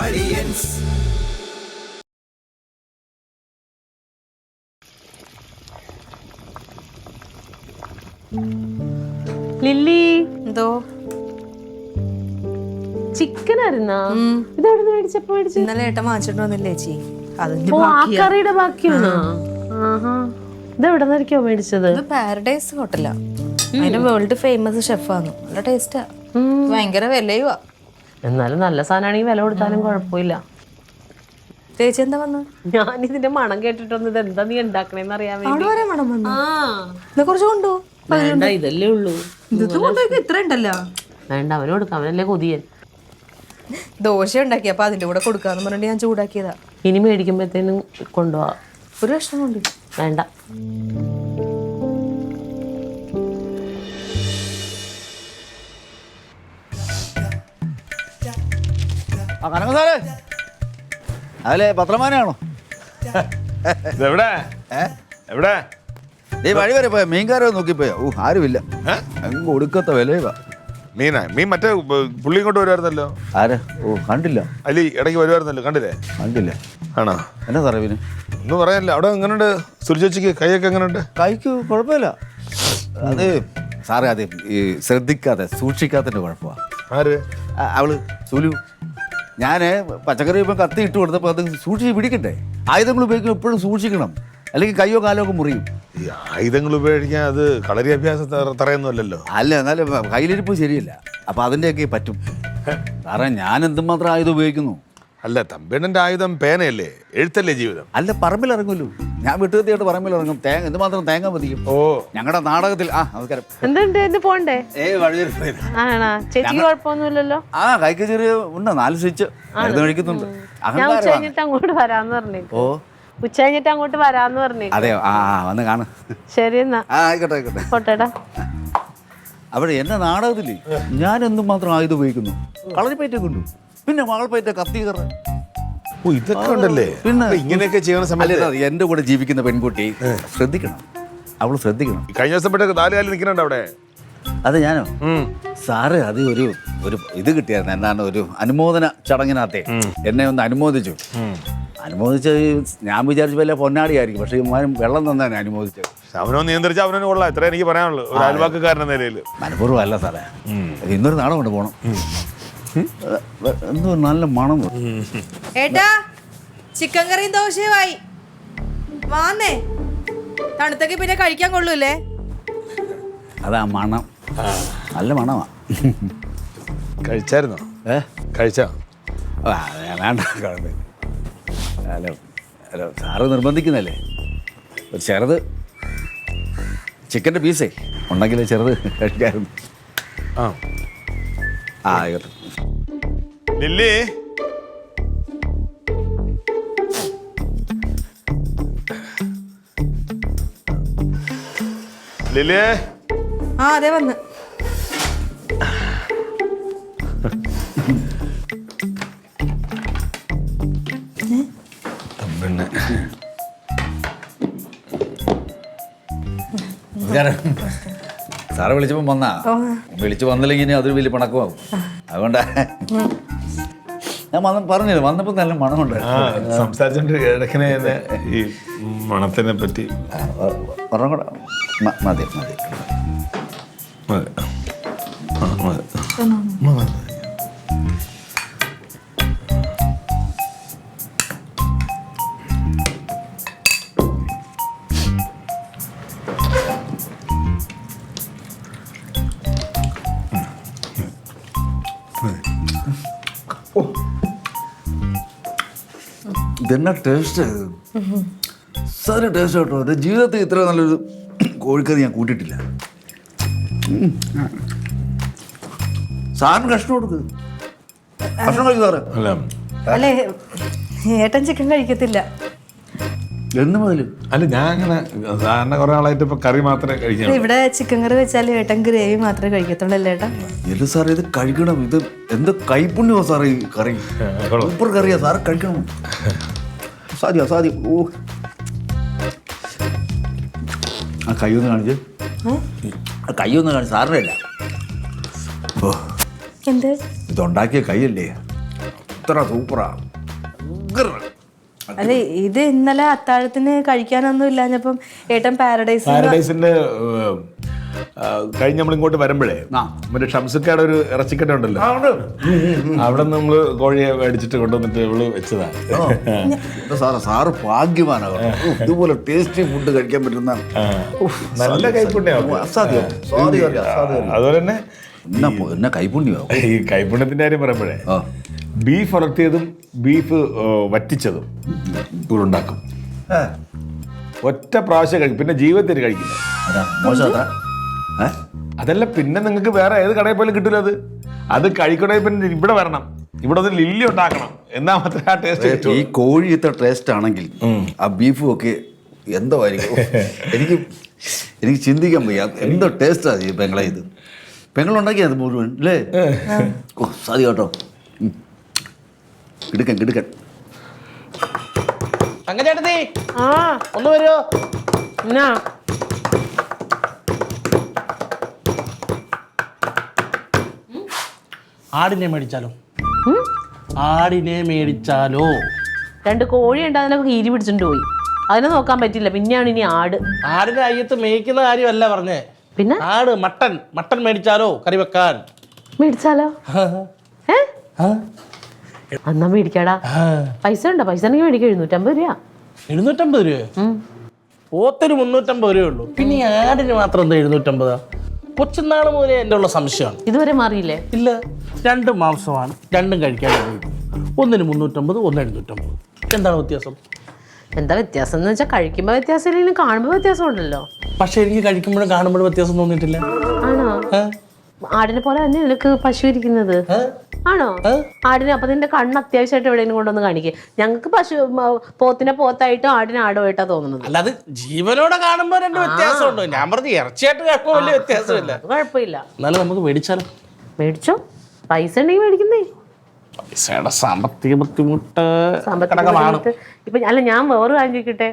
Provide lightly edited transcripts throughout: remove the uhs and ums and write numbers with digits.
Aliens. Lily എന്തോ chicken ആയിരുന്നാ ഇതെവിടെ മേടിച്ചപ്പോ മേടിച്ചു? ഇന്നലെ ഏട്ടൻ വാങ്ങിച്ചിട്ട് വന്നില്ലേ ചേച്ചി? അതിന്റെ ഓ, ആ ബാക്കിയാ. കറിയുടെ ബാക്കിയാണോ? ആഹാ, ഇതെവിടെ നിന്നൊക്കെയോ മേടിച്ചത്? ഇത് പാരഡൈസ് ഹോട്ടലാ. അതിന് വേൾഡ് ഫേമസ് ഷെഫാണ്. നല്ല ടേസ്റ്റാ. ഭയങ്കര വിലയുവാ. എന്നാലും നല്ല സാധനമാണെങ്കിൽ വില കൊടുത്താലും കുഴപ്പമില്ല. ചേച്ചി എന്താ വന്ന്? ഞാൻ ഇതിന്റെ മണം കേട്ടിട്ടൊന്നും ഇത് എന്താ നീ ഉണ്ടാക്കണേന്ന് അറിയാൻ അവിടെ വേണ്ടി. വരെ മണം വന്നു. ഇത് കുറച്ച് കൊണ്ടു. വേണ്ട, ഇതല്ലേ ഉള്ളൂ. ഇത് കൊണ്ടുപോയി ഇത്ര ഉണ്ടല്ലോ. വേണ്ട, അവന് കൊടുക്കാം, അവനല്ലേ കൊതിയൻ. ദോശ ഉണ്ടാക്കി, അപ്പൊ അതിന്റെ കൂടെ കൊടുക്കാന്ന് പറഞ്ഞിട്ട് ഞാൻ ചൂടാക്കിയതാ. ഇനി മേടിക്കുമ്പോഴത്തേനും കൊണ്ടുപോവാ. ഒരു കഷ്ണം കൊണ്ട് വേണ്ട. കനക സാറേ, അതിലെ പത്രമാനാണോ? എവിടെ എവിടെ ഈ വഴി വരെ പോയ മീൻകാരോ നോക്കിപ്പോയാ. ആരുമില്ല. അങ്ങ് ഒടുക്കത്ത വിലയുവാ. മീൻ മറ്റേ പുള്ളി ഇങ്ങോട്ട് വരുമായിരുന്നല്ലോ. ആരാ? കണ്ടില്ല. അലി ഇടയ്ക്ക് വരുമായിരുന്നല്ലോ, കണ്ടില്ലേ? കണ്ടില്ല. ആണോ? എന്നാ സാറേ പിന്നെ ഒന്നും പറയാനില്ല. അവിടെ എങ്ങനെയുണ്ട് സുരചേച്ചിക്ക്? കൈയൊക്കെ എങ്ങനെയുണ്ട്? കൈക്ക് കുഴപ്പമില്ല. അത് സാറേ, അത് ഈ ശ്രദ്ധിക്കാതെ സൂക്ഷിക്കാത്തതിൻ്റെ കുഴപ്പമാണ്. ആര്? അവള് സുലു. ഞാൻ പച്ചക്കറി ഇപ്പം കത്തി ഇട്ട് കൊടുത്തപ്പോൾ അത് സൂക്ഷിച്ച് പിടിക്കണ്ടേ. ആയുധങ്ങൾ ഉപയോഗിക്കുമ്പോൾ എപ്പോഴും സൂക്ഷിക്കണം, അല്ലെങ്കിൽ കയ്യോ കാലോ ഒക്കെ മുറിയും. ഈ ആയുധങ്ങൾ ഉപയോഗിക്കാൻ അത് കളരി അഭ്യാസം തറയൊന്നുമല്ലല്ലോ. അല്ല, എന്നാലും കയ്യിലിരിപ്പ് ശരിയല്ല. അപ്പം അതിൻ്റെയൊക്കെ പറ്റും സാറേ. ഞാൻ എന്തുമാത്രം ആയുധം ഉപയോഗിക്കുന്നു. അല്ല, തമ്പേണ്ണന്റെ ആയുധം പേനയല്ലേ, എഴുത്തല്ലേ ജീവിതം. അല്ല, പറമ്പിലിറങ്ങുമല്ലോ. ഞാൻ വിട്ടുകത്തിയായിട്ട് പറമ്പിലിറങ്ങും. എന്തുമാത്രം തേങ്ങ മതിക്കും. ഓ, ഞങ്ങളുടെ നാടകത്തിൽ നമസ്കാരം. എന്തുണ്ട് എന്ന് പോണ്ടേ? വഴിതിരിപ്പ്. ആണാ? ചേച്ചിക്ക് കുഴപ്പമൊന്നുമില്ലല്ലോ? കൈക്ക് ചെറിയ ഉണ്ട്, 4 സ്വിച്ച് മരുന്ന് കഴിക്കുന്നുണ്ട്. ഞാൻ ഉച്ച കഴിഞ്ഞിട്ട് അങ്ങോട്ട് വരാന്ന് പറഞ്ഞു. ഓ, ഉച്ച കഴിഞ്ഞിട്ട് അങ്ങോട്ട് വരാന്ന് പറഞ്ഞു. അതെയോ? വന്ന് കാണും. ശരി എന്നാ. ആയിക്കോട്ടെ ആയിക്കോട്ടെ. പോട്ടേടാ. അവിടെ എന്റെ നാടകത്തില് ഞാൻ എന്തുമാത്രം ആയുധം ഉപയോഗിക്കുന്നു. കളരിപ്പയറ്റൊക്കെ ഉണ്ട്, പിന്നെ വാൾപ്പയറ്റ കത്തി കറ. ഓ, ഇതൊക്കെ ഉണ്ടല്ലേ. പിന്നെ ഇങ്ങനെയൊക്കെ ചെയ്യുന്ന സമയത്ത് എന്റെ കൂടെ ജീവിക്കുന്ന പെൺകുട്ടി ശ്രദ്ധിക്കണം. അവള് ശ്രദ്ധിക്കണം. കഴിഞ്ഞ ദിവസം പെട്ടൊക്കെ 4 കാലിൽ നിൽക്കുന്നുണ്ട് അവിടെ. അത് ഞാനോ? സാറ് അത് ഒരു ഇത് കിട്ടിയായിരുന്നു. എന്താണ്, ഒരു അനുമോദന ചടങ്ങിനകത്തെ എന്നെ ഒന്ന് അനുമോദിച്ചു. അനുമോദിച്ച് ഞാൻ വിചാരിച്ചു വല്ല പൊന്നാടിയായിരിക്കും. പക്ഷേ ഇമാരും വെള്ളം തന്നാണ് അനുമോദിച്ചത്. അവനോ നിയന്ത്രിച്ച അവനോ കൊള്ളാം. ഇത്ര എനിക്ക് പറയാനുള്ളൂ ഒരു അയൽവാക്കുകാരന്റെ നിലയിൽ. മനഃപൂർവ്വം അല്ല സാറേ. ഇന്നൊരു നാടകം കൊണ്ട് പോകണം. എന്തോ നല്ല മണം. ഏട്ടാ, ചിക്കൻ കറിയും ദോശയുമായി വാന്നേ. തണുത്തൊക്കെ പിന്നെ കഴിക്കാൻ കൊള്ളൂല്ലേ? അതാ മണം, നല്ല മണമാ. കഴിച്ചായിരുന്നോ? കഴിച്ചാ? വേണ്ട, കുഴപ്പമില്ല. അല്ല, സാറ് നിർബന്ധിക്കുന്നല്ലേ. ഒരു ചെറുത് ചിക്കൻ്റെ പീസേ ഉണ്ടെങ്കിൽ ചെറുത് കഴിക്കാറുണ്ട്. ആയിക്കോട്ടെ. ലില്ലി, ലില്ലിയേ. അതെ വന്ന്. പിന്നെ സാറ് വിളിച്ചപ്പോൾ വന്നാ? വിളിച്ചു വന്നില്ലെങ്കിൽ ഇനി അതൊരു വലിയ പണക്കമാകും. അതുകൊണ്ടാ ഞാൻ പറഞ്ഞില്ല. വന്നപ്പോൾ നല്ല മണമുണ്ട്. സംസാരിച്ചോണ്ട് ഇടയ്ക്കിനെ ഈ മണത്തിനെ പറ്റി ഒരെണ്ണം കൂടെ മതി മതി. ഇതെന്നാ ടേസ്റ്റ്, സാറ് ടേസ്റ്റ് കേട്ടോ. എൻ്റെ ജീവിതത്തിൽ ഇത്ര നല്ലൊരു കോഴിക്കറി ഞാൻ കൂട്ടിയിട്ടില്ല. സാറിന് കഷ്ണം കൊടുക്ക്. കഷ്ണം കഴിക്കും സാറ്. അല്ലേ, ഏട്ടൻ ചിക്കൻ കഴിക്കത്തില്ല. എന്ന് മുതൽ? അല്ല, ഞാൻ അങ്ങനെ സാറിന് കുറെ ആളായിട്ട് ഇപ്പൊ കറി മാത്രമേ കഴിക്കാൻ. ഇവിടെ ചിക്കൻ കറി വെച്ചാൽ ഏട്ടൻ ഗ്രേവി മാത്രമേ കഴിക്കത്തുള്ളൂ അല്ലേ ഏട്ടാ? ഇല്ല സാറേ, ഇത് കഴിക്കണം. ഇത് എന്ത് കൈപ്പുണ്യമോ സാറേ ഈ കറി. സൂപ്പർ കറിയാ സാറ്, കഴിക്കണം. സാധ്യം. ഓ, ആ കൈയൊന്ന് കാണിച്ച്. കൈയൊന്ന് കാണിച്ച്. സാറിനല്ല, എന്ത് ഇതുണ്ടാക്കിയ കൈയല്ലേ, അത്ര അത്ര സൂപ്പറാ. അല്ലെ ഇത് ഇന്നലെ അത്താഴത്തിന് കഴിക്കാനൊന്നും ഇല്ലാഞ്ഞപ്പം ഏട്ടൻ പാരഡൈസിന്റെ കഴിഞ്ഞ് നമ്മൾ ഇങ്ങോട്ട് വരുമ്പോഴേ മറ്റേ ഷംസുക്കാടെ ഒരു ഇറച്ചിക്കട്ട ഉണ്ടല്ലോ, അവിടെ നമ്മള് കോഴിയെ മേടിച്ചിട്ട് കൊണ്ടുവന്നിട്ട് ഇവള് വെച്ചതാണ്. സാറ് ഭാഗ്യമാനാണ്, ഇതുപോലെ ടേസ്റ്റി ഫുഡ് കഴിക്കാൻ പറ്റുന്ന നല്ല കൈപ്പുണ്യം. അതുപോലെ തന്നെ എന്നെ കൈപുണ്യമാവും. ഈ കൈപ്പുണ്യത്തിന്റെ കാര്യം പറയുമ്പോഴേ ബീഫ് ഉലർത്തിയതും ബീഫ് വറ്റിച്ചതും ഇവിടെ ഉണ്ടാക്കും. ഒറ്റ പ്രാവശ്യം കഴിക്കും, പിന്നെ ജീവിതത്തിൽ കഴിക്കില്ല. അതല്ല, പിന്നെ നിങ്ങൾക്ക് വേറെ ഏത് കടയിൽ പോലും കിട്ടില്ല. അത് കഴിക്കണമെങ്കിൽ പിന്നെ ഇവിടെ വരണം, ഇവിടെ ഒന്ന് ലില്ലി ഉണ്ടാക്കണം, എന്നാ മാത്രമേ ആ ടേസ്റ്റ്. ഈ കോഴി ഇത്ര ടേസ്റ്റ് ആണെങ്കിൽ ആ ബീഫും ഒക്കെ എന്തോ ആയിരിക്കും. എനിക്ക് ചിന്തിക്കാൻ വയ്യ, എന്തോ ടേസ്റ്റാ ഈ പെങ്ങളെ. ഇത് പെങ്ങളുണ്ടാക്കിയത് മുഴുവൻ അല്ലേ? ഓ സാധി കേട്ടോ, കിടുക്കൻ കിടുക്കൻ. അങ്ങനെ ആ ഒന്ന് വരുമോ? എന്നാ ആടിനെ മേടിച്ചാലോ? ആടിനെ മേടിച്ചാലോ? 2 കോഴി ഉണ്ട്, അതിനൊക്കെ കീരി പിടിച്ചിട്ട് പോയി. അതിനെ നോക്കാൻ പറ്റില്ല, പിന്നെയാണ് ഇനി ആട്. ആടിനെ അയ്യത്ത് മേയ്ക്കുന്ന കാര്യമല്ല പറഞ്ഞേ, പിന്നെ ആട് മട്ടൻ മേടിച്ചാലോ കറി വെക്കാൻ? മേടിച്ചാലോ? എന്നാ മേടിക്കാടാ. പൈസ ഉണ്ടോ? പൈസ ഉണ്ടെങ്കിൽ മേടിക്കാം. 750 രൂപ. 750 രൂപ? പോത്തിന് 350 രൂപയേ ഉള്ളൂ, പിന്നെ ഈ ആടിന് മാത്രം എന്താ 750? കൊച്ചുനാൾ മുതലേ എൻ്റെ ഉള്ള സംശയമാണ്. ഇതുവരെ മാറിയില്ലേ? ഇല്ല, 2 മാംസമാണ്, 2ഉം കഴിക്കാൻ ഒന്നിന് 350, ഒന്ന് 750. എന്താണ് വ്യത്യാസം? എന്താ വ്യത്യാസം എന്ന് വെച്ചാൽ കഴിക്കുമ്പോ വ്യത്യാസം ഇല്ലെങ്കിലും കാണുമ്പോ വ്യത്യാസം ഉണ്ടല്ലോ. പക്ഷെ എനിക്ക് കഴിക്കുമ്പോഴും കാണുമ്പോഴും വ്യത്യാസം തോന്നിയിട്ടില്ല. ആണോ? ആടിനെ പോലെ തന്നെ നിനക്ക് പശു ഇരിക്കുന്നത് ആണോ? ആടിനെ അപ്പൊ നിന്റെ കണ്ണ് അത്യാവശ്യമായിട്ട് എവിടെയെങ്കിലും കൊണ്ടൊന്ന് കാണിക്കുക. ഞങ്ങൾക്ക് പശു പോത്തിനെ പോത്തായിട്ടും ആടിനെ ആടുമായിട്ടാ തോന്നുന്നത്. അല്ലാതെ ജീവനോടെ കാണുമ്പോ 2 വ്യത്യാസമുണ്ടോ? ഞാൻ പറഞ്ഞു ഇറച്ചിയായിട്ട് കാണുമ്പോ വലിയ വ്യത്യാസമില്ല. കുഴപ്പമില്ല. എന്നാലും നമുക്ക് മേടിച്ചാലോ? മേടിച്ചോ, പൈസ ഉണ്ടെങ്കിൽ മേടിക്കുന്നേ. പൈസയുടെ സാമ്പത്തിക ബുദ്ധിമുട്ട് ഇപ്പൊ അല്ല, ഞാൻ വേറൊരു കാര്യം ചോദിക്കട്ടെ.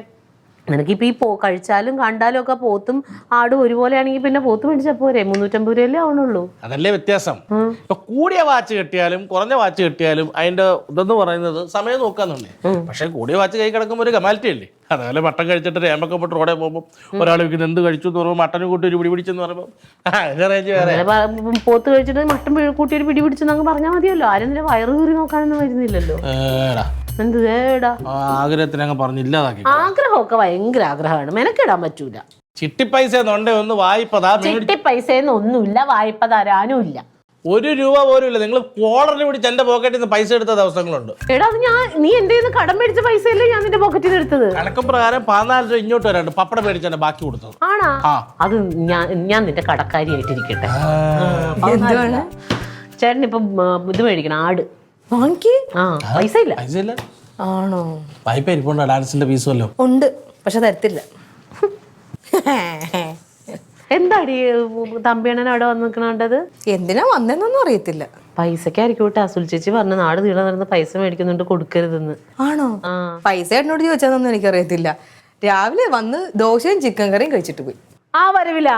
നിനക്കിപ്പോ ഈ കഴിച്ചാലും കണ്ടാലും ഒക്കെ പോത്തും ആടും ഒരുപോലെ ആണെങ്കിൽ പിന്നെ പോത്ത് മേടിച്ചാ പോരെ? 350 രൂപയല്ലേ ആവണുള്ളൂ. അതല്ലേ വ്യത്യാസം. ഇപ്പൊ കൂടിയ വാച്ച് കെട്ടിയാലും കുറഞ്ഞ വാച്ച് കെട്ടിയാലും അതിന്റെ ഇതെന്ന് പറയുന്നത് സമയം നോക്കാന്നുണ്ടേ. പക്ഷെ കൂടിയ വാച്ച് കൈ കിടക്കുമ്പോൾ ഒരു കമാലിറ്റി അല്ലേ? അതേപോലെ മട്ടൻ കഴിച്ചിട്ട് രേമ്പൊക്കെ പോട്ട് റോഡേ പോകുമ്പോൾ ഒരാൾ വിൽക്കുന്നത് എന്ത് കഴിച്ചു എന്ന് പറയുമ്പോൾ മട്ടനും കൂട്ടി ഒരു പിടി പിടിച്ചെന്ന് പറയുമ്പോൾ അതിന്റെ റേഞ്ച് വേറെ. പോത്ത് കഴിച്ചിട്ട് മട്ടൻ കൂട്ടി ഒരു പിടി പിടിച്ചെന്നങ്ങ് പറഞ്ഞാൽ മതിയല്ലോ. ആരും വയറ് കീറി നോക്കാനൊന്നും വരുന്നില്ലല്ലോ. ആഗ്രഹത്തിന് അങ്ങ് പറഞ്ഞില്ലാതാക്കി. ആഗ്രഹമൊക്കെ ഭയങ്കര ആഗ്രഹമാണ്, മെനക്കിടാൻ പറ്റൂല. ചിട്ടി പൈസ ഒന്ന് വായ്പ. ചിട്ടി പൈസ ഒന്നുമില്ല, വായ്പ തരാനും ഇല്ല. 1 രൂപ പോലും ഇല്ല. നിങ്ങൾ കോളറിൽ പിടിച്ച് എന്റെ പോക്കറ്റിൽ നിന്ന് പൈസ എടുത്ത ദിവസങ്ങളുണ്ട്. എടാ, നീ എന്റെ കടം മേടിച്ച പൈസ അല്ലേ ഞാൻ നിന്റെ പോക്കറ്റിൽ എടുത്തത്? കണക്ക് പ്രകാരം 14 രൂപ ഇങ്ങോട്ട് വരാണ്ട് പപ്പടം മേടിച്ചാൽ ബാക്കി കൊടുത്തത്. ആണാ? അത് ഞാൻ നിന്റെ കടക്കാരിയായിട്ടിരിക്കട്ടെ. ചേട്ടൻ ഇപ്പം ഇത് മേടിക്കണം, ആട് വാങ്ങിക്ക്. പൈസ ഇല്ല. പൈസ ഇല്ല? ആണോ? വായ്പ ഇരിപ്പുണ്ടോ? ഡാൻസിന്റെ ഫീസുമല്ലോ ഉണ്ട്, പക്ഷെ തരത്തില്ല. എന്താടി തമ്പിയണ്ണൻ അവിടെ വന്ന് നിൽക്കണത്? എന്തിനാ വന്നെന്നൊന്നും അറിയത്തില്ല. പൈസക്കായിരിക്കും കേട്ടോ. അസുൽ ചേച്ചി പറഞ്ഞ നാട് നീളം നടന്ന് പൈസ മേടിക്കുന്നുണ്ട്, കൊടുക്കരുതെന്ന്. ആണോ? പൈസ എന്നോട് ചോദിച്ചാന്നൊന്നും എനിക്കറിയത്തില്ല. രാവിലെ വന്ന് ദോശയും ചിക്കൻ കറിയും കഴിച്ചിട്ട് പോയി. ആ വരവില്ല.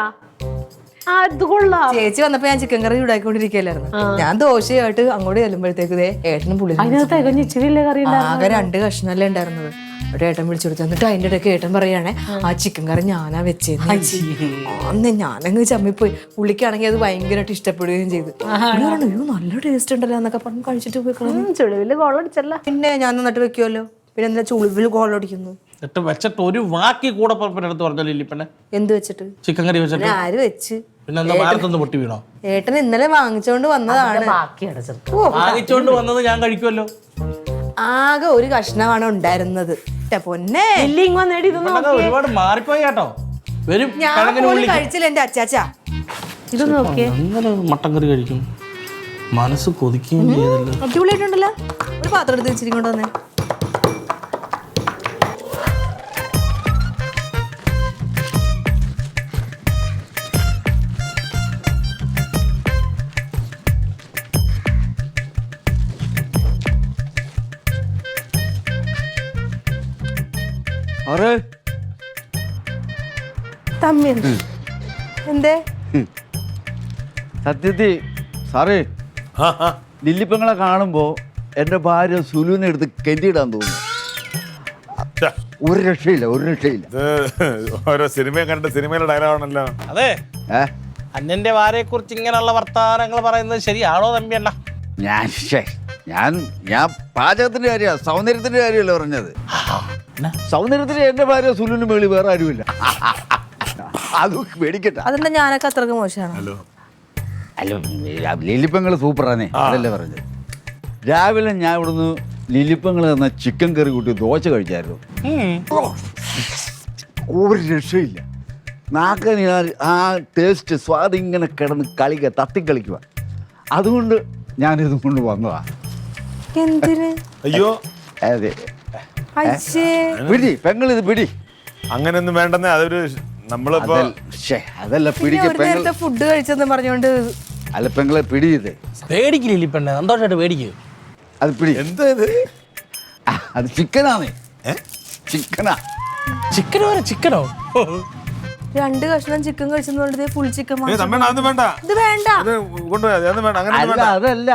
അത് കൊള്ളാം. ചേച്ചി വന്നപ്പോ ഞാൻ ചിക്കൻ കറി ചൂടാക്കിക്കൊണ്ടിരിക്കലായിരുന്നു. ഞാൻ ദോശയായിട്ട് അങ്ങോട്ട് ചെല്ലുമ്പോഴത്തേക്ക് ഏട്ടനും പുള്ളി ആകെ 2 കഷ്ണല്ലേ ഉണ്ടായിരുന്നത്. അവിടെ ഏട്ടൻ വിളിച്ചു കൊടുത്തു. എന്നിട്ട് അതിന്റെ ഇടയ്ക്ക് ഏട്ടൻ പറയുകയാണെ ആ ചിക്കൻ കറി ഞാനാ വെച്ചേന്ന്. അന്ന് ഞാനങ്ങ് ചമ്മിപ്പോയി. പുള്ളിക്കാണെങ്കിൽ അത് ഭയങ്കരമായിട്ട് ഇഷ്ടപ്പെടുകയും ചെയ്തു. അയ്യോ നല്ല ടേസ്റ്റ് ഉണ്ടല്ലോ എന്നൊക്കെ പറഞ്ഞ് കഴിച്ചിട്ട് പോയി. ചുളിവില് ഗോളടിച്ചല്ല. പിന്നെ ഞാൻ നന്നായിട്ട് വെക്കുമല്ലോ, പിന്നെ എന്താ ചുളിവിൽ ഗോളടിക്കുന്നു? എന്നിട്ട് വെച്ചിട്ട് ഒരു വാക്കി കൂടെ പുറപ്പിനടുത്ത് പറഞ്ഞല്ലോ പിന്നെ. എന്ത് വെച്ചിട്ട്? ചിക്കൻ കറി വെച്ചിട്ട്. ആര് വെച്ച്? പിന്നെ എന്താ ഭാരത്തൊന്ന് പൊട്ടി വീണോ? ഏട്ടൻ ഇന്നലെ വാങ്ങിച്ചോണ്ട് വന്നതാണ്. വാങ്ങിച്ചോണ്ട് വന്നത് ഞാൻ കഴിക്കുമല്ലോ. ആകെ 1 കഷ്ണമാണ് ഉണ്ടായിരുന്നത്. പൊന്നെ ഒരുപാട് മാറിപ്പോയി കേട്ടോ. ഞാൻ കഴിച്ചില്ല എന്റെ അച്ചാച്ചാ. ഇത് നോക്കിയേ, അങ്ങനെ മട്ടൻ കറി കഴിക്കും. മനസ്സ് കൊതിക്കുകയും ചെയ്തല്ലോ. അടിപൊളിയായിട്ടുണ്ടല്ലോ. ഒരു പാത്രം എടുത്ത് വെച്ചിട്ട് കൊണ്ട് വന്നേ. എന്തേ സത്യത്തിൽ സാറേ ലില്ലിപ്പങ്ങളെ കാണുമ്പോ എൻ്റെ ഭാര്യ സുലുവിനെ എടുത്ത് കെന്റിയിടാൻ തോന്നുന്നു. ഒരു രക്ഷയില്ല. ഇത് ഓരോ സിനിമയും കണ്ടിട്ട് സിനിമയിലെ ഡയലോഗാണല്ലോ. അതെ, ഏ അന്യന്റെ ഭാര്യയെ കുറിച്ച് ഇങ്ങനെയുള്ള വർത്തമാനങ്ങൾ പറയുന്നത് ശരിയാണോ തമ്പിയണ്ണ? ഞാൻ പാചകത്തിന്റെ കാര്യമാണ്, സൗന്ദര്യത്തിന്റെ കാര്യമല്ല പറഞ്ഞത്. സൗന്ദര്യത്തിന് എൻ്റെ ഭാര്യ സുലുവിന് മേളിൽ വേറെ ആരുമില്ല. അത് മേടിക്കട്ടെ. അതെന്താ ഞാനൊക്കെ അത്രക്ക് മോശമാണ്? അല്ല, ലില്ലിപ്പങ്ങൾ സൂപ്പറാണേ, അതല്ലേ പറഞ്ഞത്. രാവിലെ ഞാൻ ഇവിടുന്ന് ലില്ലിപ്പങ്ങൾ തന്ന ചിക്കൻ കറി കൂട്ടി ദോശ കഴിച്ചായിരുന്നു. ഒരു രക്ഷയില്ല. നാക്കന് ആ ടേസ്റ്റ് സ്വാദ് ഇങ്ങനെ കിടന്ന് തത്തിക്കളിക്കുക. അതുകൊണ്ട് ഞാനിത് കൊണ്ട് വന്നതാ. എന്തിന്? അയ്യോ, അതെ, അയ്യേ. പിടി പെങ്ങളിത് പിടി. അങ്ങനെയൊന്നും വേണ്ടെന്നേ. അതൊരു നമ്മളിപ്പോ അതല്ല പിന്നെ പിടിക്ക് ഒരു നേരത്തെ ഫുഡ് കഴിച്ചെന്ന് പറഞ്ഞോണ്ട് അല്ല പെങ്ങളെ പിടി. ഇത് പേടിക്കില്ല പെണ്ണെ, സന്തോഷമായിട്ട് പേടിക്കുക. അത് പിടി. എന്താ ഇത്? അത് ചിക്കനാണ്. ചിക്കനാ. ചിക്കനോ ചിക്കനോ? 2 കഷ്ണം ചിക്കൻ കഴിച്ചെന്ന് ഫുൾ ചിക്കൻ തമ്മേണ്ണ അതൊന്നും വേണ്ട. ഇത് വേണ്ട. അത് കൊണ്ടുപോയാ അതൊന്നും വേണ്ട. അങ്ങനെ അല്ല, അതല്ല.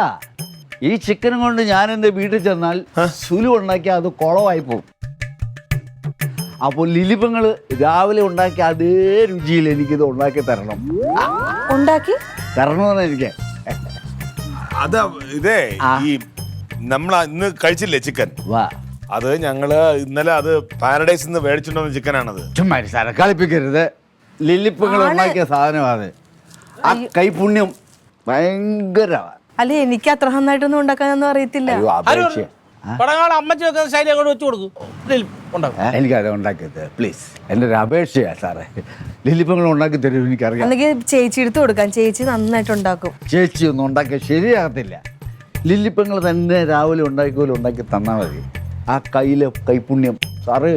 ഈ ചിക്കനും കൊണ്ട് ഞാൻ എൻ്റെ വീട്ടിൽ ചെന്നാൽ സുലു ഉണ്ടാക്കിയാൽ അത് കുളമായി പോകും. അപ്പോൾ ലിലിപ്പങ്ങൾ രാവിലെ ഉണ്ടാക്കിയ അതേ രുചിയിൽ എനിക്കിത് ഉണ്ടാക്കി തരണമെന്ന് എനിക്ക്. അത് ഇതേ ഈ നമ്മൾ ഇന്ന് കഴിച്ചില്ലേ ചിക്കൻ, വാ, അത് ഞങ്ങള് ഇന്നലെ അത് പാരഡൈസിൽ നിന്ന് മേടിച്ചിട്ടുണ്ടെന്ന ചിക്കനാണത്. ചുമ്മാ കളിപ്പിക്കരുത്. ലില്ലിപ്പങ്ങൾ ഉണ്ടാക്കിയ സാധനമാണ്. ആ കൈപുണ്യം ഭയങ്കരമാണ്. അല്ല, എനിക്ക് അത്ര നന്നായിട്ടൊന്നും ഉണ്ടാക്കാനൊന്നും അറിയത്തില്ല. അമ്മച്ചി വെക്കുന്ന ശൈലി അങ്ങോട്ട് വെച്ചു കൊടുക്കും. എനിക്കത് ഉണ്ടാക്കിയത് പ്ലീസ്, എൻ്റെ ഒരു അപേക്ഷയാ സാറേ. ലില്ലിപ്പങ്ങൾ ഉണ്ടാക്കി തരും, എനിക്കറിയാം. അല്ലെങ്കിൽ ചേച്ചി എടുത്ത് കൊടുക്കാം, ചേച്ചി നന്നായിട്ട് ഉണ്ടാക്കും. ചേച്ചി ഒന്നും ഉണ്ടാക്കിയാൽ ശരിയാകത്തില്ല. ലില്ലിപ്പങ്ങൾ തന്നെ രാവിലെ ഉണ്ടാക്കി തന്നാൽ മതി. ആ കൈപുണ്യം സാറ്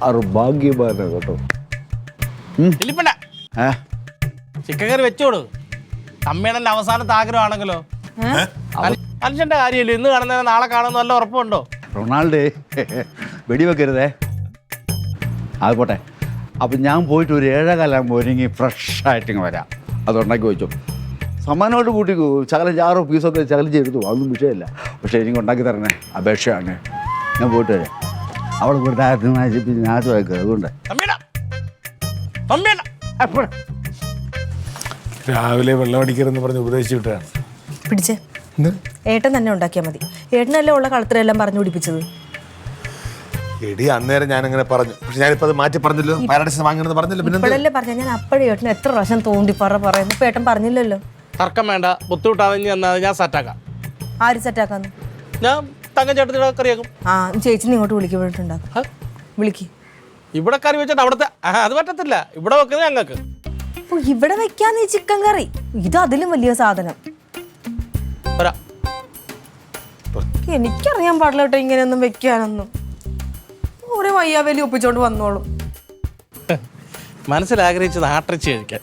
ആറ് ഭാഗ്യമാണ് കേട്ടോ. ചിക്കൻ കറി വെച്ചോട്. അമ്മയുടെ അവസാനത്തെ ആഗ്രഹമാണെങ്കിലോ മനുഷ്യന്റെ കാര്യമില്ല. ഇന്ന് കാണുന്നതിന് നാളെ കാണുന്ന നല്ല ഉറപ്പുണ്ടോ? റൊണാൾഡേ വെടിവെക്കരുതേ. അത് പോട്ടെ. അപ്പം ഞാൻ പോയിട്ട് ഒരു 7:15 ഒരുങ്ങി ഫ്രഷായിട്ടിങ്ങ് വരാം. അതുണ്ടാക്കി വെച്ചു സമ്മാനമായിട്ട് കൂട്ടിക്കോ. ശകലം 6 പീസൊക്കെ ശകലം ചെയ്തു, അതൊന്നും വിഷയമില്ല. പക്ഷേ എനിക്ക് ഉണ്ടാക്കി തരണേ, അപേക്ഷയാണ്. ഞാൻ പോയിട്ട് വരാം. അവൾ കൊടുത്താൽ നാശമാക്കുക. അതുകൊണ്ട് രാവിലെ വെള്ളം അടിക്കരുതെന്ന് പറഞ്ഞ് ഉപദേശിച്ചു വിട്ടാണ്. പിടിച്ചേ, ഏട്ടൻ തന്നെ ഉണ്ടാക്കിയാൽ മതി. ഏട്ടനല്ലേ ഉള്ള കളത്തിലെല്ലാം പറഞ്ഞു പിടിപ്പിച്ചത്. എടി അന്നേരം ഞാൻ അങ്ങനെ പറഞ്ഞു, പക്ഷെ ഞാനിപ്പോ അത് മാറ്റി പറഞ്ഞല്ലോ. പാരഡൈസ് വാങ്ങണമെന്ന് പറഞ്ഞല്ലോ. പിന്നെ ഇപ്പോഴല്ലേ പറഞ്ഞ? ഞാൻ അപ്പോഴേ ഏട്ടൻ എത്ര പ്രാവശ്യം തോണ്ടി പറയുന്നു. ഇപ്പൊ ഏട്ടൻ പറഞ്ഞില്ലല്ലോ. തർക്കം വേണ്ട, ബുദ്ധിമുട്ടാണെങ്കിൽ ഞാൻ സെറ്റാക്കാം. ആര് സെറ്റാക്കാന്ന്? ഞാൻ തങ്കം ചേട്ടത്തിയുടെ കറിയാക്കും. ചേച്ചി ഇങ്ങോട്ട് വിളിക്കുമ്പോഴുണ്ടാക്കും. വിളിക്ക്. ഇവിടെ കറി വെച്ചിട്ട് അവിടുത്തെ അത് പറ്റത്തില്ല. ഇവിടെ വെക്കുന്നത് ഞങ്ങൾക്ക്. ഇവിടെ വെക്കാന്ന് ഈ ചിക്കൻ കറി. ഇത് അതിലും വലിയ സാധനം. എനിക്കറിയാൻ പാടില്ല കേട്ടോ ഇങ്ങനെയൊന്നും വെക്കാനൊന്നും. ഓരോ വയ്യാവേലി ഒപ്പിച്ചോണ്ട് വന്നോളും. മനസ്സിലാഗ്രഹിച്ചത് ആട്ടിറച്ചി കഴിക്കാൻ.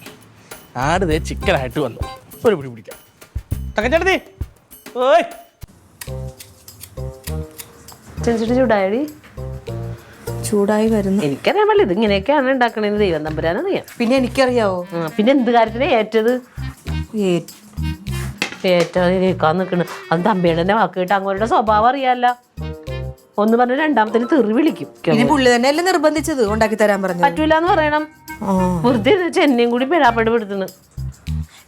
ആടുതേ ചിക്കനായിട്ട് വന്നു. ഒരു പിടി പിടിക്കാം. തങ്കച്ചേട്ടത്തി ഓയ് ചൂടായി ചൂടായി വരുന്നു. എനിക്കറിയാൻ പാടില്ല ഇത് ഇങ്ങനെയൊക്കെയാണ് ഉണ്ടാക്കണേന്ന്. ദൈവം തമ്പുരാനറിയാം. പിന്നെ എനിക്കറിയാവോ? പിന്നെ എന്ത് കാര്യത്തിനാ ഏറ്റത്? കേൾക്കാൻ നിൽക്കണ്. അത് തമ്പിയുടെ വാക്ക് കേട്ട് അങ്ങോരുടെ സ്വഭാവം അറിയാല്ല. ഒന്ന് പറഞ്ഞ രണ്ടാമത്തിന് തെറി വിളിക്കും. ഇനി പുള്ളി തന്നെയല്ലേ നിർബന്ധിച്ചത് ഉണ്ടാക്കി തരാൻ പറഞ്ഞു. പറ്റൂലെന്ന് പറയണം. വെറുതെ ചെന്നൈയും കൂടി പെരാപ്പെട്ട് പെടുത്തുന്നു.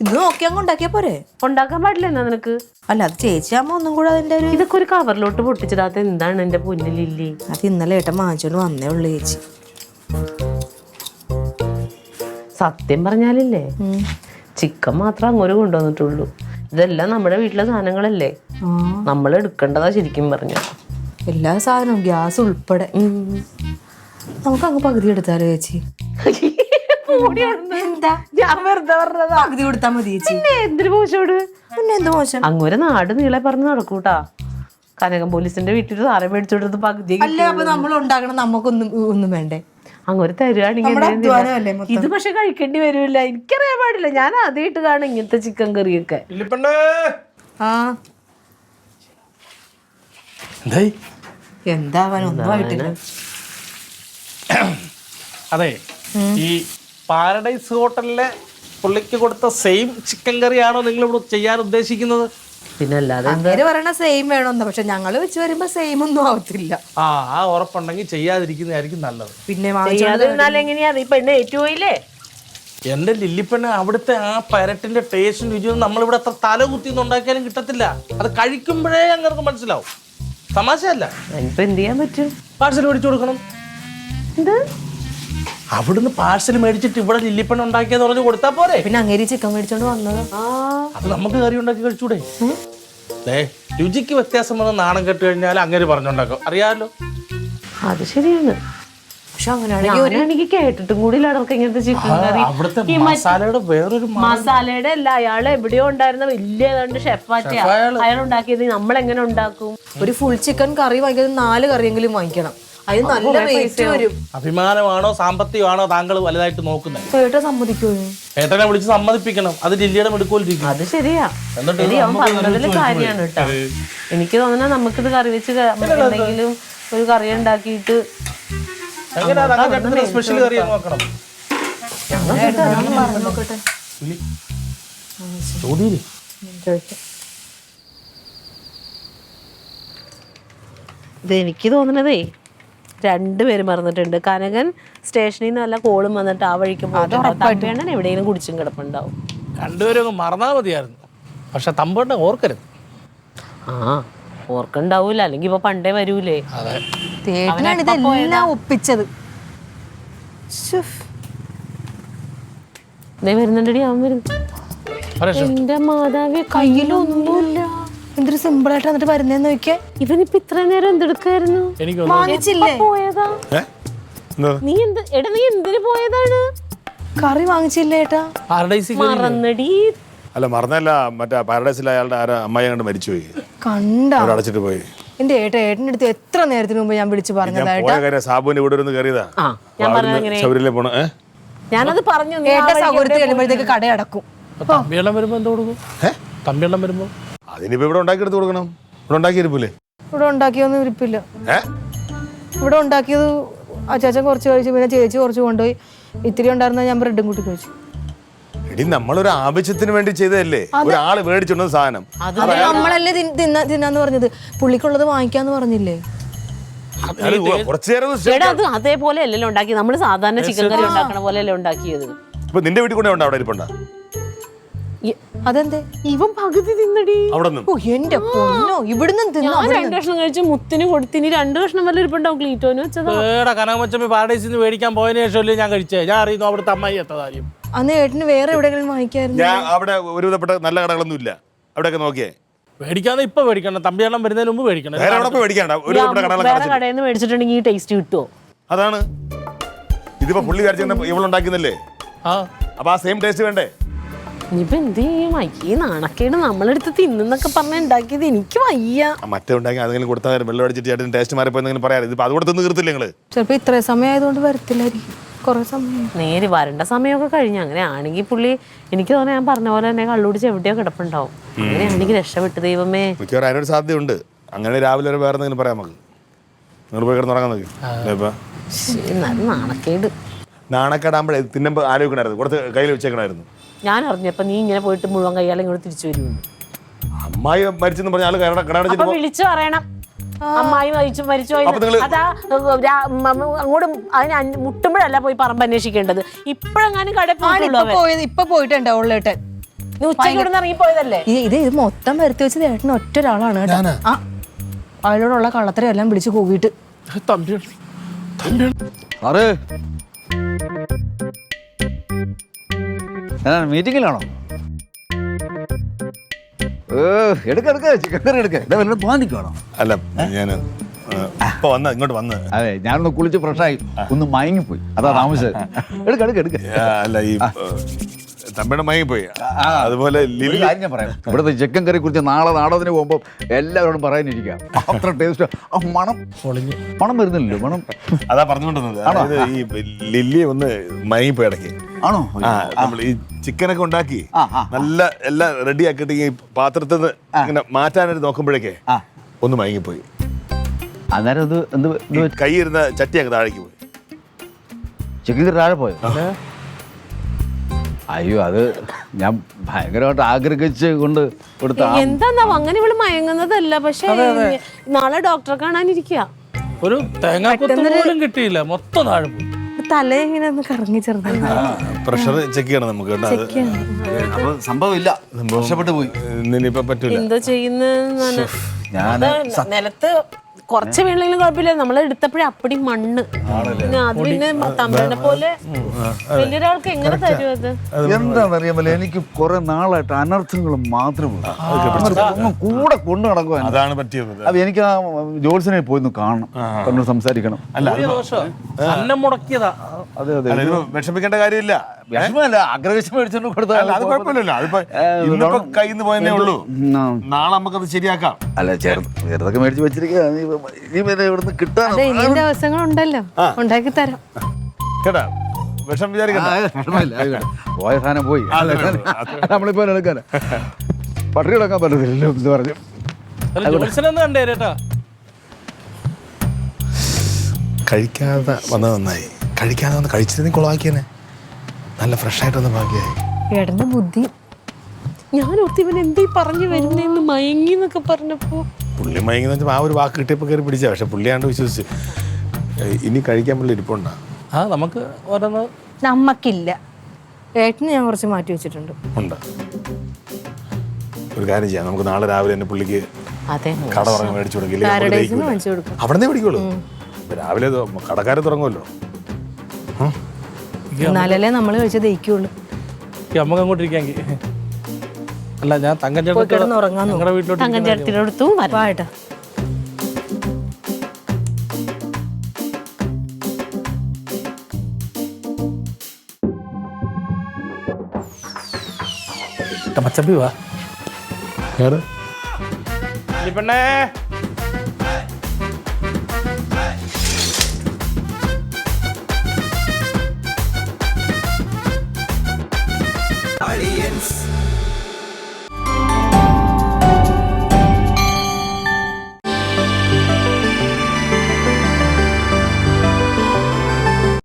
ഇത് നോക്കി അങ്ങ് ഉണ്ടാക്കിയാ പോരെ? ഉണ്ടാക്കാൻ പാടില്ല എന്നാ നിനക്ക്? അല്ല, അത് ചേച്ചിയാകുമ്പോ ഒന്നും കൂടെ അതിന്റെ ഒരു ഇതൊക്കെ ഒരു കവറിലോട്ട് പൊട്ടിച്ചിടാത്ത എന്താണ് എന്റെ പൊന്നിലില്ലേ? അത് ഇന്നലെ ഏട്ടൻ വാങ്ങിച്ചോണ്ട് വന്നേ ഉള്ളു ചേച്ചി. സത്യം പറഞ്ഞാലില്ലേ, ചിക്കൻ മാത്രം അങ്ങോട്ട് കൊണ്ടുവന്നിട്ടുള്ളൂ. ഇതെല്ലാം നമ്മുടെ വീട്ടിലെ സാധനങ്ങളല്ലേ, നമ്മൾ എടുക്കേണ്ടതാ ശരിക്കും പറഞ്ഞ. എല്ലാ സാധനവും ഗ്യാസ് ഉൾപ്പെടെ. നമുക്ക് അങ്ങ് പകുതി എടുത്താലോ ചേച്ചി? എന്താ ഞാൻ വെറുതെ പറഞ്ഞതാ. പകുതി കൊടുത്താൽ മതി ചേച്ചി. എന്തൊരു മോശോട്. പിന്നെ എന്ത് മോശം? അങ്ങോരെ നാട് നീളെ പറഞ്ഞ് നടക്കൂട്ടാ. കനകം പോലീസിന്റെ വീട്ടിൽ സാധനം മേടിച്ചോട്ടത് പകുതി. അല്ല, അപ്പൊ നമ്മൾ ഉണ്ടാക്കണം, നമുക്കൊന്നും വേണ്ടേ? അങ്ങോട്ട് തരുവാണെങ്കിൽ ഇത് പക്ഷെ കഴിക്കേണ്ടി വരില്ല. എനിക്കറിയാൻ പാടില്ല. ഞാൻ ആദ്യമായിട്ട് കാണും ഇങ്ങനത്തെ ചിക്കൻ കറിയൊക്കെ. എന്താവാനൊന്നും ആയിട്ടില്ല. അതെ, ഈ പാരഡൈസ് ഹോട്ടലിലെ പുള്ളിക്ക് കൊടുത്ത സെയിം ചിക്കൻ കറിയാണോ നിങ്ങൾ ഇവിടെ ചെയ്യാൻ ഉദ്ദേശിക്കുന്നത്? പിന്നെ അല്ലാതെ അങ്ങനെ പറയണ സെയിം വേണമെന്ന്, പക്ഷെ ഞങ്ങള് വെച്ച് വരുമ്പോ സെയിം ഒന്നും ആവത്തില്ല. ആ ഉറപ്പുണ്ടെങ്കിൽ ചെയ്യാതിരിക്കുന്നതായിരിക്കും നല്ലത്. പിന്നെ ചെയ്യാതിരുന്നാൽ എങ്ങനെയാ ഈ പെണ്ണ് ഏറ്റുപോയില്ലേ? എൻ്റെ ലില്ലിപ്പെണ്ണ അവിടുത്തെ ആ പരട്ടിന്റെ ടേസ്റ്റും രുചിയൊന്നും നമ്മളിവിടെ അത്ര തല കുത്തിന്ന് ഉണ്ടാക്കിയാലും കിട്ടത്തില്ല. അത് കഴിക്കുമ്പോഴേ ഞങ്ങൾക്ക് മനസ്സിലാവും. തമാശയല്ല. ഇപ്പൊ എന്ത് ചെയ്യാൻ പറ്റും? പാഴ്സൽ മേടിച്ചു കൊടുക്കണം. എന്ത്? അവിടുന്ന് പാഴ്സൽ മേടിച്ചിട്ട് ഇവിടെ ലില്ലിപ്പെണ്ണ ഉണ്ടാക്കിയെന്ന് പറഞ്ഞു കൊടുത്താ പോരെ? പിന്നെ അങ്ങേരി ചിക്കൻ മേടിച്ചോണ്ട് വന്നത്. അത് നമുക്ക് കറി ഉണ്ടാക്കി കഴിച്ചൂടെ? രുചിക്ക് വ്യത്യാസം വന്ന് നാണം കെട്ട് കഴിഞ്ഞാൽ അങ്ങനെ പറഞ്ഞുണ്ടാക്കും, അറിയാമല്ലോ. അത് ശരിയാണ്. പക്ഷെ അങ്ങനെയാണെങ്കിൽ ഞാനാണെങ്കിൽ കേട്ടിട്ടും കൂടി ഇടർക്ക് ഇങ്ങനത്തെ ചിക്കൻ കറി. അവിടുത്തെ മസാലയുടെ വേറൊരു മസാലയുടെ അല്ല, അയാൾ എവിടെയോ ഉണ്ടായിരുന്ന വലിയ ഏതാണ്ട് ഷെഫാറ്റിയാ അയാൾ ഉണ്ടാക്കിയത്. നമ്മൾ എങ്ങനെ ഉണ്ടാക്കും? ഒരു ഫുൾ ചിക്കൻ കറി വാങ്ങിക്കുന്നത് 4 കറിയെങ്കിലും വാങ്ങിക്കണം. അതിന് നല്ല റേറ്റ് വരും. അഭിമാനമാണോ സാമ്പത്തികമാണോ താങ്കൾ വലുതായിട്ട് നോക്കുന്നത്? ഏട്ടാ സമ്മതിക്കോ? ഏട്ടനെ വിളിച്ച് സമ്മതിപ്പിക്കണം. അത് ലില്ലിയുടെ മെടുക്കോലിരിക്കും. അത് ശരിയാ. ശരി, അവൻ പറഞ്ഞതിൽ കാര്യമാണ് കേട്ടോ. എനിക്ക് തോന്നുന്ന നമുക്കിത് കറി വെച്ച് എന്തെങ്കിലും ഒരു കറി ഉണ്ടാക്കിയിട്ട് സ്പെഷ്യൽ കറി നോക്കണം. ഇത് എനിക്ക് തോന്നണതേ രണ്ടുപേരും മറന്നിട്ടുണ്ട്. കനകൻ സ്റ്റേഷനിൽ നിന്ന് വല്ല കോളും വന്നിട്ട് ആ വഴിക്ക് തമ്പേണ്ണൻ എവിടെയെങ്കിലും കുടിച്ചും കിടപ്പുണ്ടാവും. രണ്ടുപേരും അങ്ങ് മറന്നാ മതിയായിരുന്നു. പക്ഷെ തമ്പേണ്ണ ഓർക്കരുത്. ഓർക്കണ്ടാവൂല, അല്ലെങ്കിൽ ഇപ്പൊ പണ്ടേ വരൂലേ. തേട്ടനാണ് ഇതെല്ലാം ഒപ്പിച്ചത്. വരുന്നുണ്ടടി, അവൻ വരുന്നു. എന്റെ മാതാവേ, കയ്യിലൊന്നുമില്ല. എന്തൊരു സിമ്പിൾ ആയിട്ട് എന്നിട്ട് വരുന്നേന്ന് നോക്കിയേ. ഇവനിപ്പൊ ഇത്ര നേരം എന്തെടുക്കായിരുന്നു? വാങ്ങിച്ചില്ലേ? പോയതാ നീ? നീ എന്തിനു പോയതാണ്? കറി വാങ്ങിച്ചില്ലേ ഏട്ടാ? മറന്നടി. അല്ല മറന്നല്ല, മറ്റേ പാരഡൈസിൽ അയാളുടെ അമ്മായി അങ്ങോട്ട് മരിച്ചുപോയി. കണ്ട അടച്ചിട്ട് പോയി. എന്റെ ഏട്ടന്റെ അടുത്ത് എത്ര നേരത്തിന് മുമ്പ് ഞാൻ വിളിച്ചു പറഞ്ഞതായിട്ട്. സാബുവിന്റെ ഇവിടെ ഇരുന്ന് കയറിയതാ. ശബരിമല പോണ. ഞാനത് പറഞ്ഞു. ഏട്ട സൗകര്യത്തിൽ വരുമ്പോഴത്തേക്ക് കട അടക്കും. തമ്പിയെണ്ണം വരുമ്പോ എന്തോ കൊടുക്കും? തമ്പിയെണ്ണം വരുമ്പോ അതിനിപ്പോ ഇവിടെ ഉണ്ടാക്കിയെടുത്ത് കൊടുക്കണം. ഇവിടെ ഉണ്ടാക്കിയിരിപ്പില്ലേ? ഇവിടെ ഉണ്ടാക്കിയൊന്നും ഇരിപ്പില്ല. ഇവിടെ ഉണ്ടാക്കിയത് അച്ചാച്ചൻ കുറച്ച് കഴിച്ചു, പിന്നെ ചേച്ചി കുറച്ച് കൊണ്ടുപോയി. ഇത്തിരി ഉണ്ടായിരുന്ന ഞാൻ ബ്രെഡും കൂട്ടി കഴിച്ചു. എടി നമ്മളൊരു ആവശ്യത്തിന് വേണ്ടി ചെയ്തതല്ലേ, ഒരാള് മേടിച്ചോണ്ട സാധനം. നമ്മളല്ലേ തിന്നാന്ന് പറഞ്ഞത്, പുള്ളിക്കുള്ളത് വാങ്ങിക്കാന്ന് പറഞ്ഞില്ലേ? കുറച്ചു നേരം അത് അതേപോലെ അല്ലല്ലോ ഉണ്ടാക്കി. നമ്മള് സാധാരണ ചിക്കൻ കറി ഉണ്ടാക്കണ പോലെ അല്ലേ ഉണ്ടാക്കിയത്. ഇപ്പൊ നിന്റെ വീട്ടിൽ കൊണ്ടേ ഉണ്ട് അവിടെ ഇരിപ്പുണ്ട. അതെന്തേ? ഇവൻ പകുതി തിന്നടി. എന്റെ പൊന്നോ, ഇവിടുന്ന് ഞാൻ 2 കഷ്ണം കഴിച്ച് മുത്തിന് കൊടുത്തിന് 2 കഷ്ണം വല്ല ഇരിപ്പുണ്ടാവും. ക്ലീറ്റോന് വെച്ചതാ. കനകമച്ചമ്മ പാരഡൈസിൽ നിന്ന് മേടിക്കാൻ പോയതിനു ശേഷമല്ലേ ഞാൻ കഴിച്ചേ. ഞാൻ അറിയുന്നു അവിടുത്തെ അമ്മായി എത്ത കാര്യം. അന്ന് ഏട്ടന് വേറെ എവിടെയെങ്കിലും വാങ്ങിക്കായിരുന്നു. ഞാൻ അവിടെ ഒരുവിധപ്പെട്ട നല്ല കടകളൊന്നും ഇല്ല. അവിടെയൊക്കെ നോക്കിയേ. മേടിക്കാന്ന് ഇപ്പൊ മേടിക്കണം. തമ്പിയെണ്ണം വരുന്നതിന് മുമ്പ് മേടിക്കണം. വേറെ അവിടെ പോയി മേടിക്കണ്ട. വേറെ കടയിൽ നിന്ന് മേടിച്ചിട്ടുണ്ടെങ്കിൽ ഈ ടേസ്റ്റ് കിട്ടുമോ? അതാണ് ഇതിപ്പോ പുള്ളി വിചാരിച്ച ഇവളുണ്ടാക്കുന്നല്ലേ. അപ്പൊ ആ സെയിം ടേസ്റ്റ് വേണ്ടേ? ഇനിയിപ്പോ എന്ത് ചെയ്യും? ഈ നാണക്കേട് നമ്മളെടുത്ത് തിന്നൊക്കെ പറഞ്ഞ ഉണ്ടാക്കിയത് എനിക്ക് വയ്യ. മറ്റേ ഉണ്ടാക്കി അതെങ്കിലും കൊടുത്താൽ വെള്ളം അടിച്ചിട്ട് ചേട്ടൻ ടേസ്റ്റ് മാറിപ്പോയെന്നെങ്കിലും പറയാം. ഇതിപ്പോ അതുകൂടെ തിന്ന് തീർത്തില്ല നിങ്ങള്. ചിലപ്പോ ഇത്രയും സമയം ആയതുകൊണ്ട് വരത്തില്ലായിരിക്കും. കുറെ സമയം നേര് വരേണ്ട സമയമൊക്കെ കഴിഞ്ഞു. അങ്ങനെ ആണെങ്കിൽ പുള്ളി എനിക്ക് തോന്നുന്നു ഞാൻ പറഞ്ഞ പോലെ തന്നെ കള്ളുടിച്ച് എവിടെയോ കിടപ്പുണ്ടാവും. അങ്ങനെയാണെങ്കിൽ രക്ഷപ്പെട്ടു. ദൈവമേ, മിക്കവാറും അതിനൊരു സാധ്യതയുണ്ട്. അങ്ങനെ രാവിലെ ഒരു വേറെ എന്തെങ്കിലും പറയാം നമുക്ക്. നിങ്ങൾ പോയി കിടന്ന് ഉറങ്ങാൻ നാണക്കേട്. നാണക്കേടാകുമ്പോഴേ തിന്നുമ്പോൾ ആലോചിക്കണമായിരുന്നു, കുറച്ച് കയ്യിൽ വെച്ചേക്കണമായിരുന്നു. ഞാൻ അറിഞ്ഞപ്പോ നീ ഇങ്ങനെ പോയിട്ട് മുഴുവൻ കയ്യാലും ഇങ്ങോട്ട് തിരിച്ചു വരുന്നു. അമ്മായി മരിച്ചെന്ന് പറഞ്ഞ ആള് കട വിളിച്ചു പറയണം. അമ്മായി മരിച്ചു അതാ അങ്ങോട്ട് അതിന് മുട്ടുമ്പോഴല്ല പോയി പറമ്പ് അന്വേഷിക്കേണ്ടത്. ഇപ്പോഴെങ്ങാനും കടയിൽ ഇപ്പൊ പോയിട്ടുണ്ടാവുള്ളൂ ഏട്ടൻ. നീ ഉച്ചയ്ക്ക് ഇവിടെ ഇറങ്ങി പോയതല്ലേ? ഇത് മൊത്തം വരുത്തി വെച്ചത് ഏട്ടൻ ഒറ്റ ഒരാളാണ് കേട്ടോ. അയാളോടുള്ള കള്ളത്തരം എല്ലാം വിളിച്ച് കൂവിയിട്ട് മീറ്റിങ്ങിലാണോ? ചിക്കൻ കറി എടുക്കോ? അല്ല ഞാൻ ഇപ്പൊ ഇങ്ങോട്ട് വന്ന്. അതെ, ഞാനൊന്ന് കുളിച്ച് ഫ്രഷായി ഒന്ന് മയങ്ങിപ്പോയി, അതാ താമസിച്ചത്. എടുക്ക. അല്ല ഈ തമ്മിയുടെ മയങ്ങിപ്പോയി. അതുപോലെ ഞാൻ പറയാം, ഇവിടുത്തെ ചിക്കൻ കറി കുറിച്ച് നാളെ നാടകത്തിന് പോകുമ്പോൾ എല്ലാവരോടും പറയാനിരിക്കാം. അത്ര ടേസ്റ്റ്. മണം വരുന്നില്ലല്ലോ. മണം അതാ പറഞ്ഞുകൊണ്ടിരുന്നത്. അതായത് ഈ ലില്ലി ഒന്ന് മയങ്ങിപ്പോയി ഇടയ്ക്ക്. ആണോ? നമ്മൾ ഈ ചിക്കനൊക്കെ ഉണ്ടാക്കി നല്ല എല്ലാം റെഡി ആക്കിയിട്ട് ഈ പാത്രത്തിൽ നിന്ന് ഇങ്ങനെ മാറ്റാനായിട്ട് നോക്കുമ്പോഴേക്കേ ഒന്ന് മയങ്ങിപ്പോയി. അന്നേരം ഇത് എന്ത് കൈ ഇരുന്ന ചട്ടി അങ്ങ് താഴേക്ക് പോയി. ചിക്കൻ കറി താഴെ പോയോ? അയ്യോ, അത് ഞാൻ ഭയങ്കരമായിട്ട് ആഗ്രഹിച്ച് കൊണ്ട് കൊടുത്ത എന്താ അങ്ങനെ ഇവള് മയങ്ങുന്നതല്ല, പക്ഷെ നാളെ ഡോക്ടറെ കാണാനിരിക്കുക. ഒരു തേങ്ങാക്കൊത്ത് പോലും കിട്ടിയില്ല, മൊത്തം താഴെ പോയി. തല ഇങ്ങനെ ഒന്ന് കറങ്ങി ചെറുതായി. പ്രഷർ ചെക്ക് ചെയ്യണം നമുക്ക് കേട്ടോ. അപ്പൊ സംഭവമില്ല, രക്ഷപ്പെട്ടു പോയി. ഇന്നിപ്പോ പറ്റൂല. എന്തോ ചെയ്യുന്ന നിലത്ത് കുറച്ച് വീണെങ്കിലും കുഴപ്പമില്ല, നമ്മൾ എടുത്തപ്പോഴേ അപ്പടി മണ്ണ്. പിന്നെ അത് പിന്നെ തമ്പനെ പോലെ വലിയൊരാൾക്ക് എങ്ങനെ തരും അത്? എന്താണെന്നറിയാമല്ലോ, എനിക്ക് കുറെ നാളായിട്ട് അനർത്ഥങ്ങൾ മാത്രമേ കൂടെ കൊണ്ടു നടക്കുവാൻ. അതാണ് പറ്റിയത്. അപ്പൊ എനിക്ക് ആ ജോത്സനെ പോയി കാണണം, കണ്ടു സംസാരിക്കണം. അന്നം മുടക്കിയതാ. അതെ അതെ, അല്ല, ഇത് വിഷമിക്കേണ്ട കാര്യമില്ല. വിഷമല്ല, ആഗ്രഹിച്ച് മേടിച്ചോണ്ട് കൊടുത്താൽ അത് കുഴപ്പമില്ലല്ലോ. അതിപ്പോ ഇന്നിപ്പോ കയ്യിൽ നിന്ന് പോയതേ ഉള്ളൂ. നാളെ നമുക്കത് ശരിയാക്കാം. അല്ല, ചെറുതൊക്കെ മേടിച്ച് വെച്ചിരിക്കുക. നീ പിന്നെ ഇവിടുന്ന് കിട്ടാൻ അതെ, ഇനിയും ദിവസങ്ങളുണ്ടല്ലോ, ഉണ്ടാക്കി തരാം കേട്ടാ. വിഷം വിചാരിക്കണ്ട. പോയ സാധനം പോയി, നമ്മളിപ്പോ എടുക്കാൻ പട്ടിണി കിടക്കാൻ പറ്റത്തില്ലല്ലോ എന്ന് പറഞ്ഞു. ജോത്സനൊന്ന് കണ്ടേരേട്ടാ. കഴിക്കാതെ വന്നത് നന്നായി. കഴിക്കാതെ വന്ന് കഴിച്ചിരുന്നെങ്കിൽ കുളമാക്കിയനെ. നല്ല ഫ്രഷായിട്ടൊന്ന് ബാക്കിയായി. ഏട്ടന്റെ ബുദ്ധി. ഞാൻ ഓർത്തി ഇവൻ എന്തീ പറഞ്ഞു വരുന്നേന്ന്, മയങ്ങി എന്നൊക്കെ പറഞ്ഞപ്പോ. പുള്ളി മയങ്ങുന്ന വെച്ചാൽ ആ ഒരു വാക്ക് കിട്ടിയപ്പോൾ കയറി പിടിച്ച. പക്ഷെ പുള്ളിയാണ്ട് വിശ്വസിച്ച് ഇനി കഴിക്കാൻ പുള്ളി ഇരിപ്പുണ്ടാ. ആ നമുക്ക് ഓരോന്ന് നമ്മക്കില്ല. ഏട്ടന് ഞാൻ കുറച്ച് മാറ്റി വെച്ചിട്ടുണ്ട്. ഉണ്ട്. ഒരു കാര്യം ചെയ്യാം, നമുക്ക് നാളെ രാവിലെ തന്നെ പുള്ളിക്ക് കട തുറങ്ങി മേടിച്ചു പാരഡൈസിന് വാങ്ങിച്ചു കൊടുക്കും. അവിടെ നിന്ന് പിടിക്കുള്ളൂ. രാവിലെ കടക്കാരെ തുടങ്ങുമല്ലോ. എന്നാലല്ലേ നമ്മൾ കഴിച്ച് ദഹിക്കുള്ളൂ. നമുക്ക് അങ്ങോട്ട് ഇരിക്കാമെങ്കിൽ. അല്ല, ഞാൻ തങ്കം കിടന്ന് ഉറങ്ങാൻ ഞങ്ങളുടെ വീട്ടിലോട്ട് തങ്കം ചേട്ടത്തിനടുത്തും വാട്ടാ. മച്ചമ്പി വാ. പെണ്ണേ, Audience